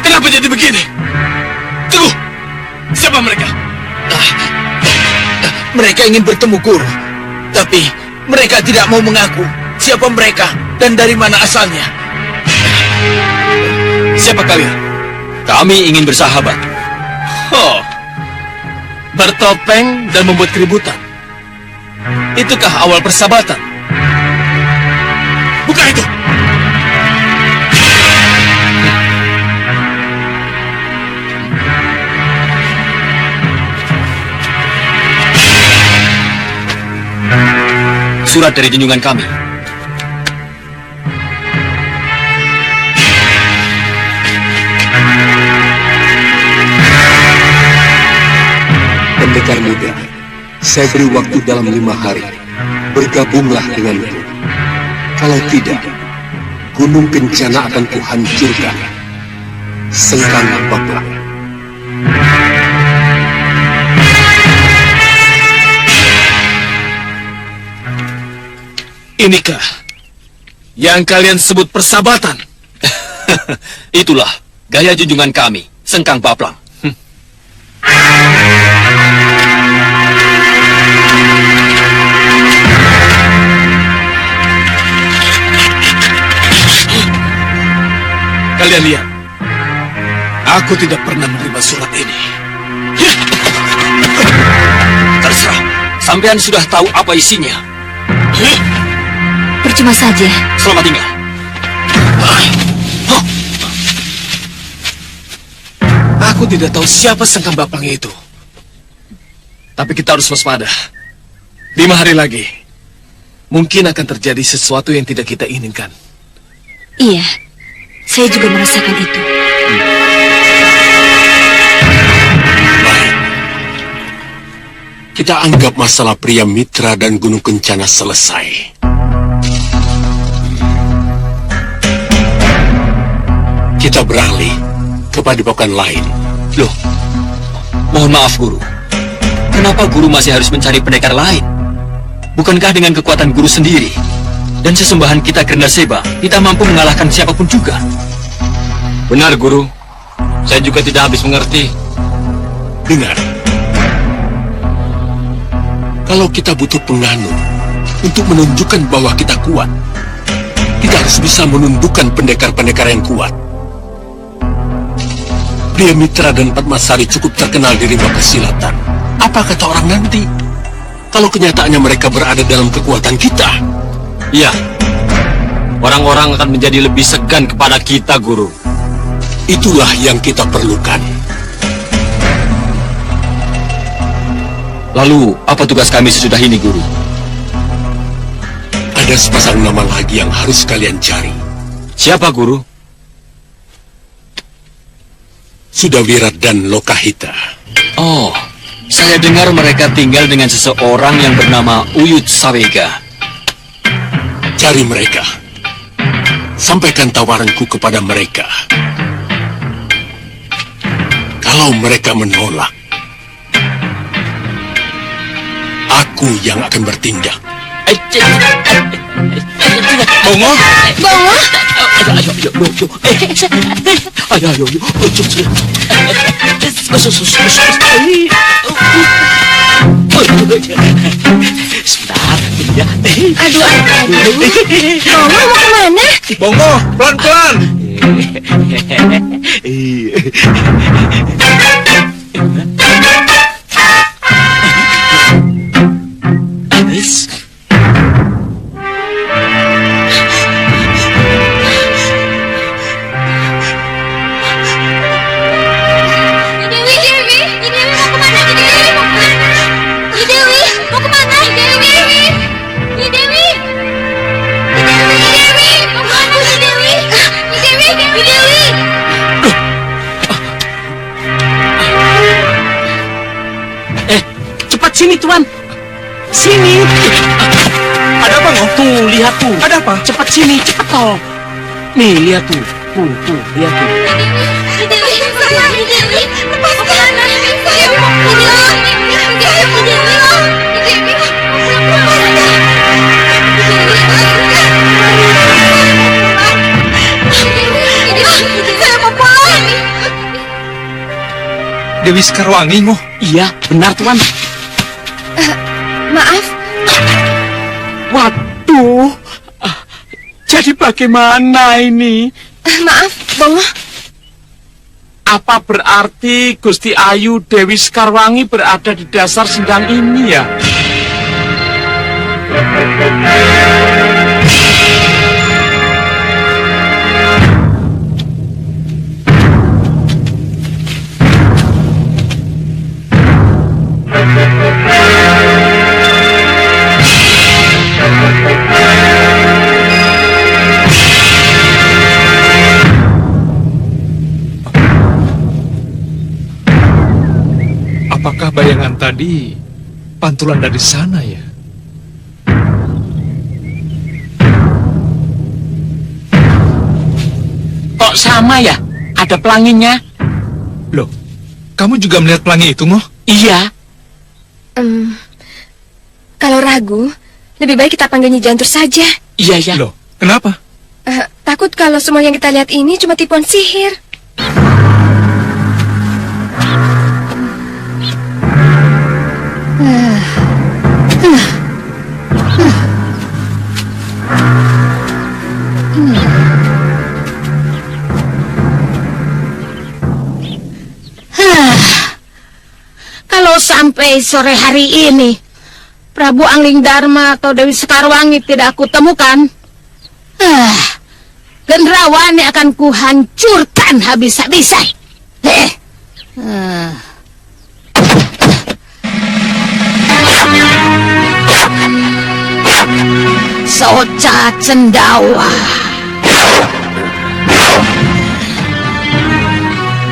Kenapa jadi begini? Tunggu, siapa mereka? Mereka ingin bertemu guru, tapi mereka tidak mau mengaku siapa mereka dan dari mana asalnya. Siapa kalian? Kami ingin bersahabat. Oh, bertopeng dan membuat keributan. Itukah awal persahabatan? Buka itu! Surat dari junjungan kami. Pendekar muda, saya beri waktu dalam 5 hari. Bergabunglah denganku. Kalau tidak, Gunung Kencana akan kuhancurkan. Sekang Baplang. Inikah yang kalian sebut persahabatan? Itulah gaya junjungan kami, Sengkang Baplang. Kalian lihat, aku tidak pernah menerima surat ini. Terserah, sampean sudah tahu apa isinya. Percuma saja. Selamat tinggal. Aku tidak tahu siapa Sengkang Baplang itu. Tapi kita harus waspada. 5 hari lagi, mungkin akan terjadi sesuatu yang tidak kita inginkan. Iya, saya juga merasakan itu. Baik. Kita anggap masalah pria Mitra dan Gunung Kencana selesai. Kita beralih ke padepokan lain. Loh, mohon maaf guru. Kenapa guru masih harus mencari pendekar lain? Bukankah dengan kekuatan guru sendiri dan sesembahan kita Grenda Seba, kita mampu mengalahkan siapapun juga? Benar, Guru. Saya juga tidak habis mengerti. Dengar. Kalau kita butuh penganut untuk menunjukkan bahwa kita kuat, kita harus bisa menundukkan pendekar-pendekar yang kuat. Dia Mitra dan Padmasari cukup terkenal di rimba persilatan. Apa kata orang nanti? Kalau kenyataannya mereka berada dalam kekuatan kita? Iya. Orang-orang akan menjadi lebih segan kepada kita, Guru. Itulah yang kita perlukan. Lalu, apa tugas kami sesudah ini, Guru? Ada sepasang nama lagi yang harus kalian cari. Siapa, Guru? Sudawirat dan Lokahita. Oh, saya dengar mereka tinggal dengan seseorang yang bernama Uyut Sawega. Cari mereka. Sampaikan tawaranku kepada mereka. Kalau mereka menolak, aku yang akan bertindak. Bongo? Bongo? Ayo. Sebentar, ya. Aduh. Bongo mau kemana? Bongo, pelan-pelan. Sini, Tuan. Sini. Ada apa, Ngo? Tuh, lihat tuh. Ada apa? Cepat sini, cepat toh. Nih, lihat tuh. Tuh, lihat tuh. Dewi Sekarwangi, Ngo. Iya, benar, Tuan. Maaf. Waduh. Jadi bagaimana ini? Maaf, Bongo. Apa berarti Gusti Ayu Dewi Sekarwangi berada di dasar sendang ini ya? Apakah bayangan tadi pantulan dari sana ya? Kok sama ya? Ada pelanginya? Loh, kamu juga melihat pelangi itu, Ngo? Iya. Kalau ragu, lebih baik kita panggil Nyi Jantur saja. Iya. Loh, kenapa? Takut kalau semua yang kita lihat ini cuma tipuan sihir. Kalau sampai sore hari ini Prabu Angling Dharma atau Dewi Sekarwangi tidak aku temukan, Gendrawani akan kuhancurkan habis-habisan. Soca Cendawa.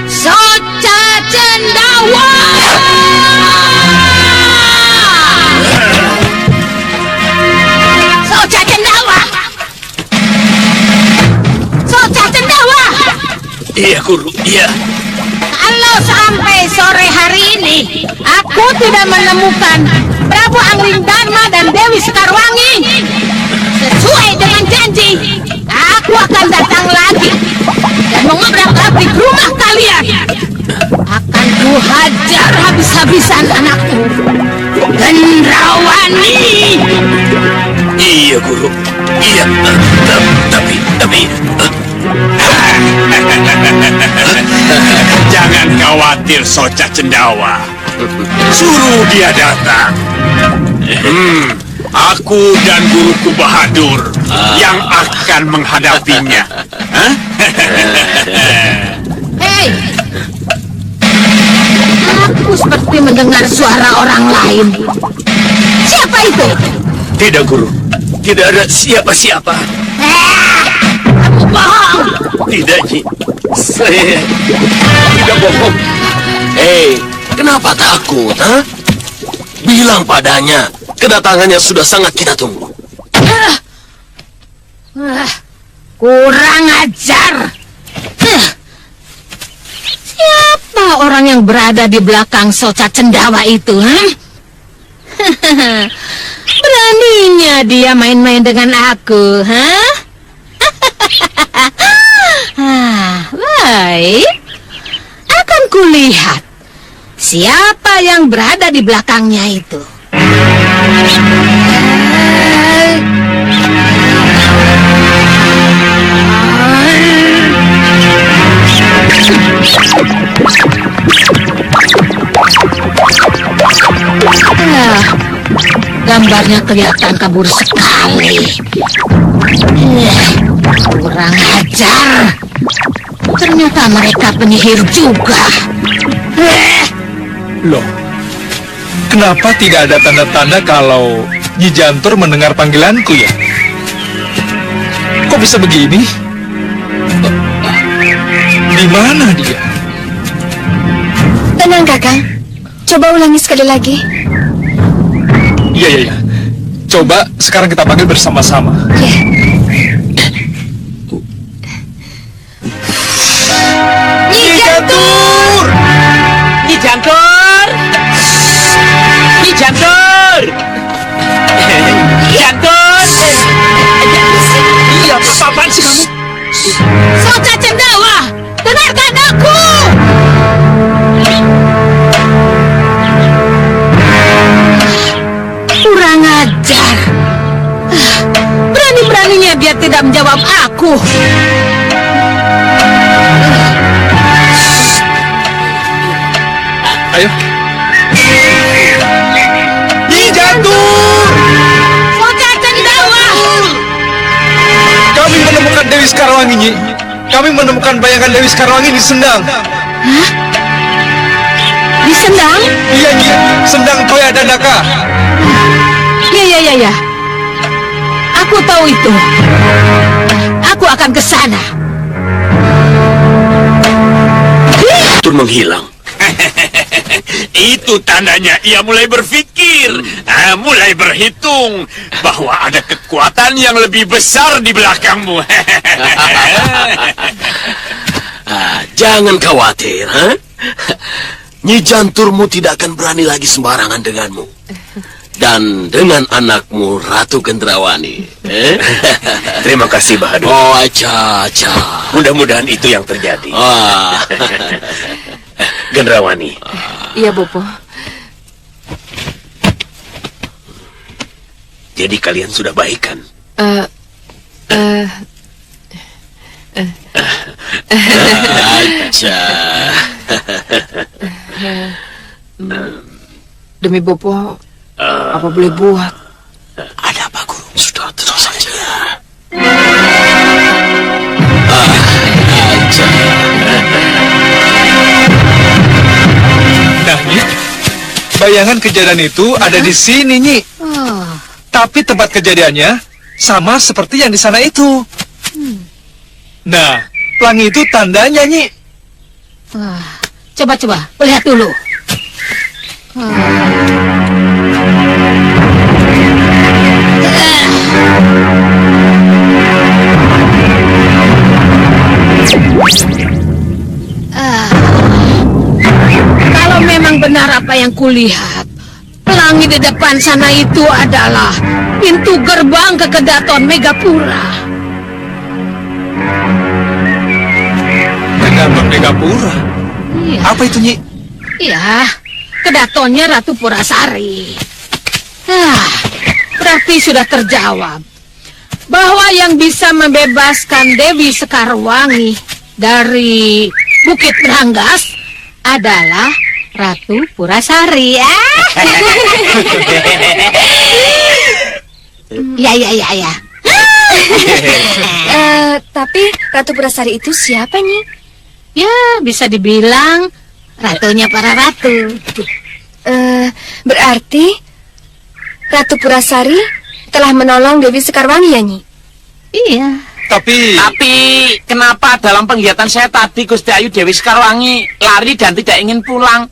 Soca Cendawa. Soca Cendawa. Soca Cendawa. Iya, Guru, iya. Kalau sampai sore hari ini aku tidak menemukan Prabu Angling Dharma dan Dewi Sekarwangi, sesuai dengan janji, aku akan datang lagi dan mengobrak-abrik rumah kalian. Akan kuhajar habis-habisan anakku, Gendrawani. Iya, Guru. Iya, tapi... Jangan khawatir Soca Cendawa. Suruh dia datang. Aku dan guruku Bahadur yang akan menghadapinya. Hei! Aku seperti mendengar suara orang lain. Siapa itu? Tidak, Guru. Tidak ada siapa-siapa. Kamu bohong. Tidak, Nyi. Saya tidak bohong. Hei, kenapa takut, ha? Bilang padanya, kedatangannya sudah sangat kita tunggu. Kurang ajar. Siapa orang yang berada di belakang Soca Cendawa itu, Beraninya dia main-main dengan aku, baik. Akan kulihat siapa yang berada di belakangnya itu. Gambarnya kelihatan kabur sekali. Kurang ajar. Ternyata mereka penyihir juga. Loh, kenapa tidak ada tanda-tanda kalau Nyi Jantur mendengar panggilanku ya? Kok bisa begini? Di mana dia? Tenang, Kakang. Coba ulangi sekali lagi. Iya. Coba sekarang kita panggil bersama-sama. Ya. Nyi Jantur! Nyi Jantur! Nyi Jantur! Nyi Jantur! Iya, apaan sih kamu? Soca Cendawa! Dengarkan aku! Kurang ajar. Berani-beraninya dia tidak menjawab aku. Ayo. Nyi Jantur! Soca Cendawa! Kami menemukan Dewi Sekarwangi, Nyi. Kami menemukan bayangan Dewi Sekarwangi di Sendang. Hah? Di Sendang? Iya, Nyi. Sendang Toya Dandaka. Ya. Aku tahu itu. Aku akan ke sana. Jantur menghilang. Itu tandanya ia mulai berpikir, mulai berhitung bahwa ada kekuatan yang lebih besar di belakangmu. Jangan khawatir, ha? Nyi Janturmu tidak akan berani lagi sembarangan denganmu. Dan dengan anakmu, Ratu Gendrawani. Terima kasih, Bahadur. Oh, aja. Mudah-mudahan itu yang terjadi. Gendrawani. Iya, Bopo. Jadi kalian sudah baikan? Aja. Demi Bopo, apa boleh buat? Ada apa, Guru? Sudah, terus saja. Aja. Nah, Nyi, bayangan kejadian itu ada di sini, Nyi. Tapi tempat kejadiannya sama seperti yang di sana itu. Nah, pelangi itu tandanya, Nyi. Coba, lihat dulu. Kalau memang benar apa yang kulihat, pelangi di depan sana itu adalah pintu gerbang ke Kedaton Megapura. Kedaton Megapura? Iya. Apa itu, Nyi? Iya, kedatonnya Ratu Purasari. Berarti sudah terjawab bahwa yang bisa membebaskan Dewi Sekarwangi dari Bukit Ranggas adalah Ratu Purasari. Ya. Tapi Ratu Purasari itu siapa, Nyi? Ya, bisa dibilang ratunya para ratu. Berarti Ratu Purasari telah menolong Dewi Sekarwangi, ya, Nyi? Iya. Tapi kenapa dalam penglihatan saya tadi Gusti Ayu Dewi Sekarwangi lari dan tidak ingin pulang?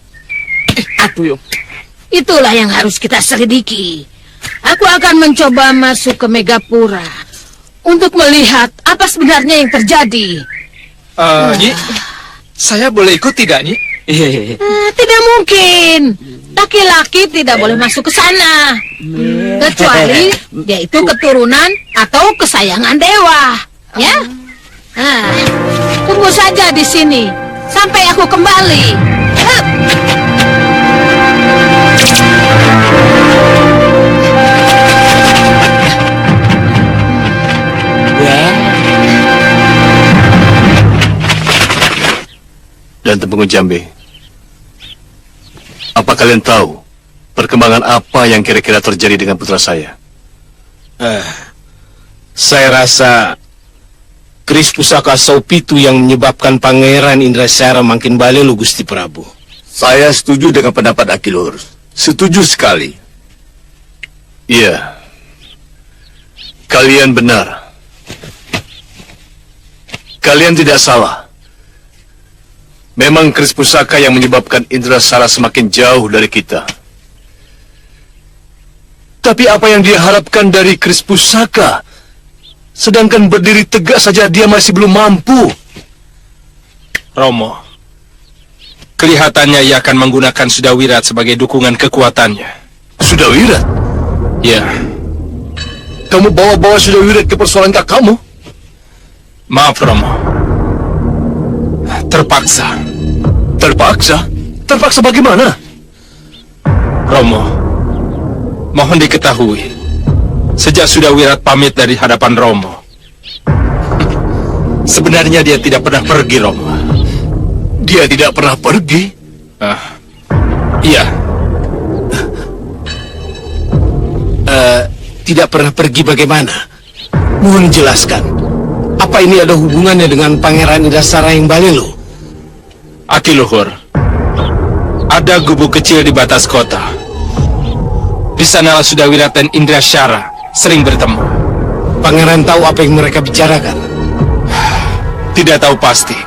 Aduh, Itulah yang harus kita selidiki. Aku akan mencoba masuk ke Megapura untuk melihat apa sebenarnya yang terjadi. Nyi, saya boleh ikut tidak, Nyi? Tidak mungkin. Laki-laki tidak boleh masuk ke sana. Kecuali dia itu keturunan atau kesayangan dewa. Ya? Tunggu saja di sini sampai aku kembali. Dan Temenggung Jambe, apa kalian tahu perkembangan apa yang kira-kira terjadi dengan putra saya? Saya rasa keris pusaka Saupitu yang menyebabkan Pangeran Indrasara makin balelo, Gusti Prabu. Saya setuju dengan pendapat Akilur. Setuju sekali. Iya, kalian benar. Kalian tidak salah. Memang keris pusaka yang menyebabkan Indrasara semakin jauh dari kita. Tapi apa yang dia harapkan dari keris pusaka? Sedangkan berdiri tegak saja dia masih belum mampu. Romo, kelihatannya ia akan menggunakan Sudawirat sebagai dukungan kekuatannya. Sudawirat? Ya. Kamu bawa-bawa Sudawirat ke persoalan kakakmu? Maaf, Romo. Terpaksa. Terpaksa? Terpaksa bagaimana? Romo, mohon diketahui, sejak Sudawirat pamit dari hadapan Romo, sebenarnya dia tidak pernah pergi, Romo. Dia tidak pernah pergi? Iya. Tidak pernah pergi bagaimana? Mohon jelaskan. Apa ini ada hubungannya dengan Pangeran Indrasara yang balelo? Akiluhur, ada gubuk kecil di batas kota. Di sanalah Sudawirat dan Indrasara sering bertemu. Pangeran tahu apa yang mereka bicarakan? Tidak tahu pasti.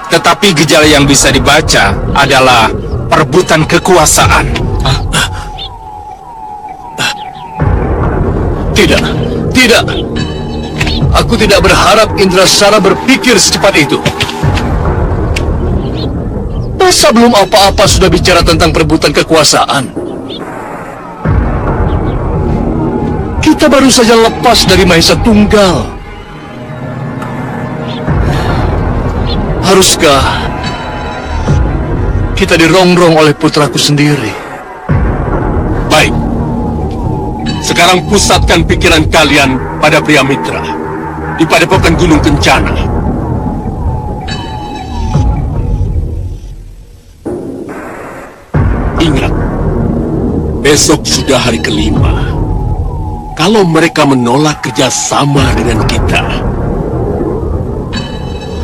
Tetapi gejala yang bisa dibaca adalah perebutan kekuasaan. Tidak. Aku tidak berharap Indrasara berpikir secepat itu. Masa belum apa-apa sudah bicara tentang perebutan kekuasaan? Kita baru saja lepas dari Mahesa Tunggal. Haruskah kita dirongrong oleh putraku sendiri? Baik. Sekarang pusatkan pikiran kalian pada Priamitra di Padepokan Gunung Kencana. Ingat, besok sudah hari kelima. Kalau mereka menolak kerjasama dengan kita,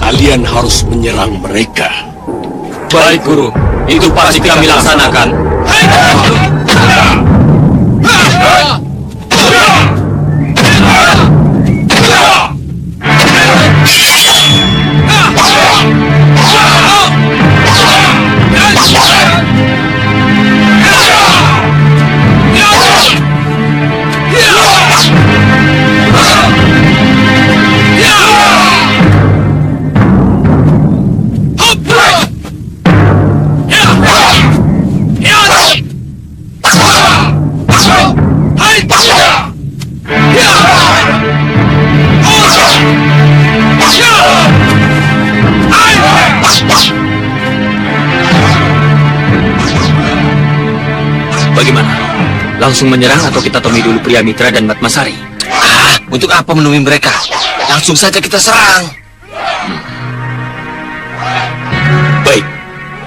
kalian harus menyerang mereka. baik Guru, itu pasti kami laksanakan. Bagaimana? Langsung menyerang atau kita temui dulu Priamitra dan Matmasari? Untuk apa menemui mereka? Langsung saja kita serang. Baik,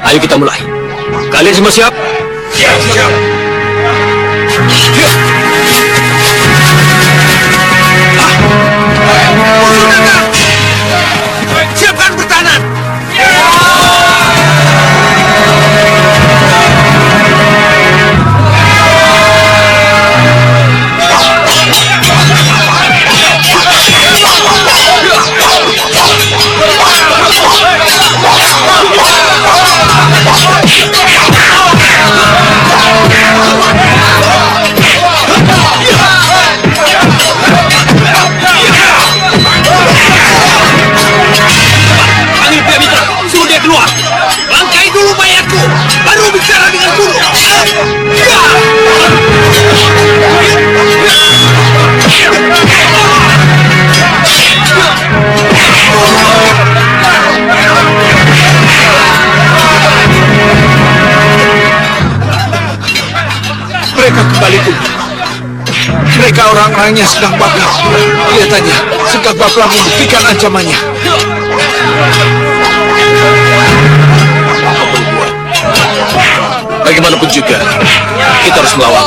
Ayo kita mulai. Kalian semua siap? Siap, siap. Siapkan pertahanan. Panggil Pia Mitra, suruh dia keluar. Langkai dulu mayatku, baru bicara dengan guru. Mereka kembali tubuh. Mereka orang-orangnya sedang Baplang. Kelihatannya Sengkang Baplang membuktikan ancamannya. Bagaimanapun juga, kita harus melawan.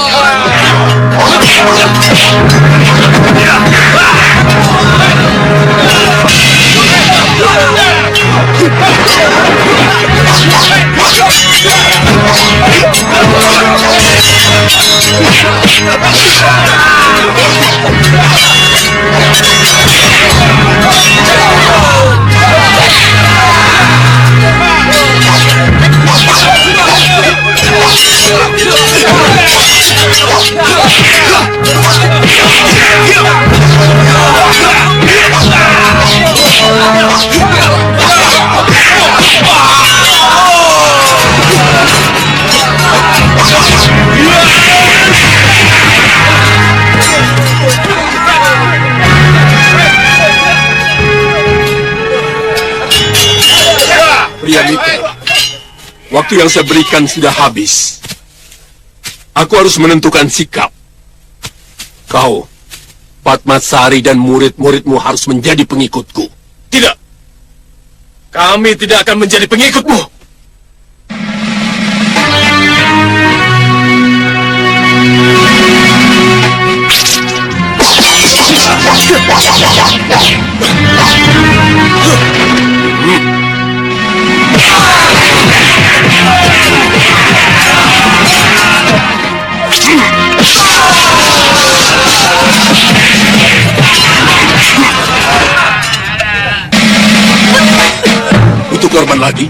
Pria Mitra, waktu yang saya berikan sudah habis. Aku harus menentukan sikap. Kau, Padmasari dan murid-muridmu harus menjadi pengikutku. Tidak. Kami tidak akan menjadi pengikutmu. Butuh korban lagi?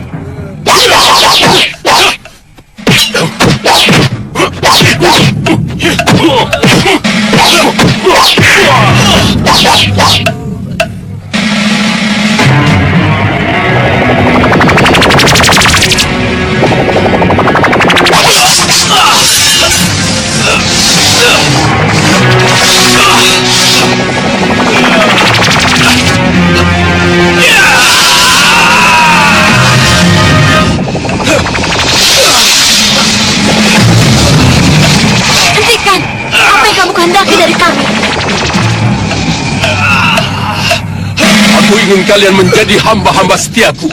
Hentikan! Apa yang kamu kehendaki dari kami? Aku ingin kalian menjadi hamba-hamba setiaku.